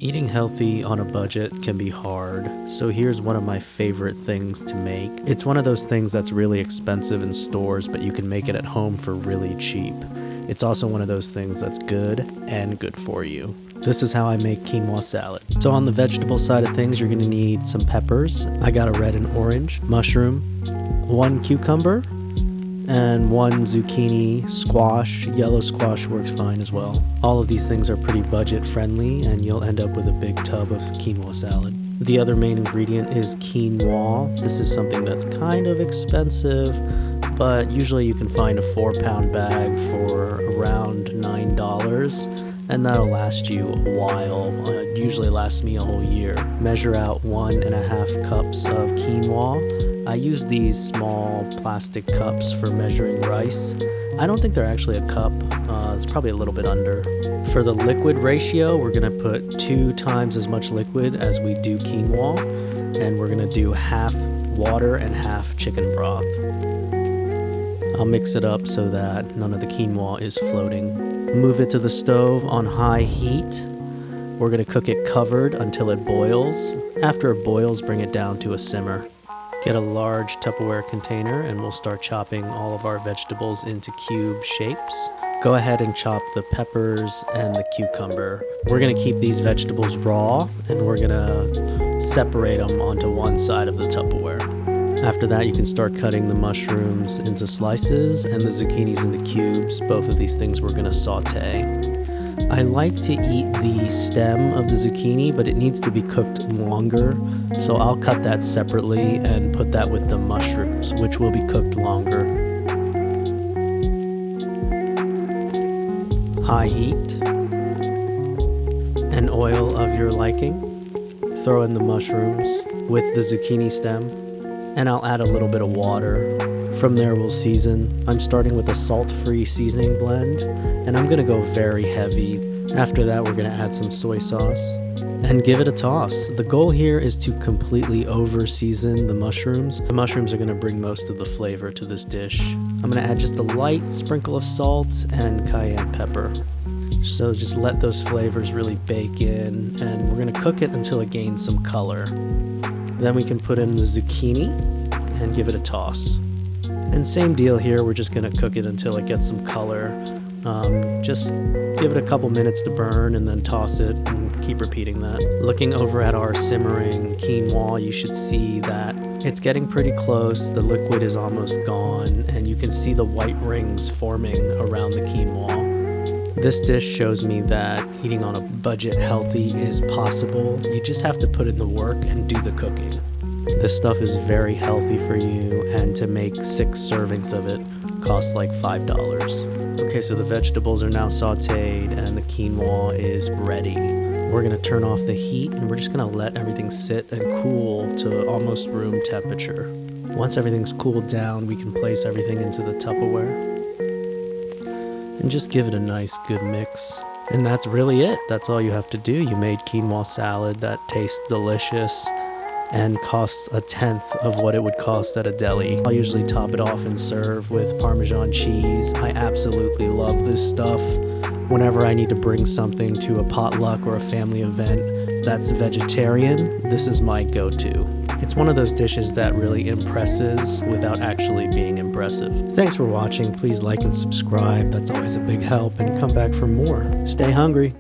Eating healthy on a budget can be hard, so here's one of my favorite things to make. It's one of those things that's really expensive in stores, but you can make it at home for really cheap. It's also one of those things that's good and good for you. This is how I make quinoa salad. So on the vegetable side of things, you're gonna need some peppers. I got a red and orange, mushroom, 1 cucumber, and 1 zucchini, squash. Yellow squash works fine as well. All of these things are pretty budget friendly, and you'll end up with a big tub of quinoa salad. The other main ingredient is quinoa. This is something that's kind of expensive, but usually you can find a 4-pound bag for around $9, and that'll last you a while. It usually lasts me a whole year. Measure out 1.5 cups of quinoa. I use these small plastic cups for measuring rice. I don't think they're actually a cup. It's probably a little bit under. For the liquid ratio, we're gonna put 2 times as much liquid as we do quinoa, and we're gonna do half water and half chicken broth. I'll mix it up so that none of the quinoa is floating. Move it to the stove on high heat. We're gonna cook it covered until it boils. After it boils, bring it down to a simmer. Get a large Tupperware container and we'll start chopping all of our vegetables into cube shapes. Go ahead and chop the peppers and the cucumber. We're gonna keep these vegetables raw and we're gonna separate them onto one side of the Tupperware. After that, you can start cutting the mushrooms into slices and the zucchinis into cubes. Both of these things we're gonna saute. I like to eat the stem of the zucchini, but it needs to be cooked longer, so I'll cut that separately and put that with the mushrooms, which will be cooked longer. High heat and oil of your liking. Throw in the mushrooms with the zucchini stem, and I'll add a little bit of water. From there we'll season. I'm starting with a salt-free seasoning blend, and I'm gonna go very heavy. After that, we're gonna add some soy sauce and give it a toss. The goal here is to completely over-season the mushrooms. The mushrooms are gonna bring most of the flavor to this dish. I'm gonna add just a light sprinkle of salt and cayenne pepper. So just let those flavors really bake in, and we're gonna cook it until it gains some color. Then we can put in the zucchini and give it a toss. And same deal here, we're just gonna cook it until it gets some color. Just give it a couple minutes to burn and then toss it and keep repeating that. Looking over at our simmering quinoa, you should see that it's getting pretty close. The liquid is almost gone and you can see the white rings forming around the quinoa. This dish shows me that eating on a budget healthy is possible. You just have to put in the work and do the cooking. This stuff is very healthy for you, and to make 6 servings of it costs like $5. Okay, so the vegetables are now sauteed and the quinoa is ready. We're gonna turn off the heat and we're just gonna let everything sit and cool to almost room temperature. Once everything's cooled down, we can place everything into the Tupperware and just give it a nice good mix. And that's really it. That's all you have to do. You made quinoa salad that tastes delicious and costs 1/10 of what it would cost at a deli. I'll usually top it off and serve with Parmesan cheese. I absolutely love this stuff. Whenever I need to bring something to a potluck or a family event that's vegetarian, this is my go-to. It's one of those dishes that really impresses without actually being impressive. Thanks for watching. Please like and subscribe. That's always a big help, and come back for more. Stay hungry.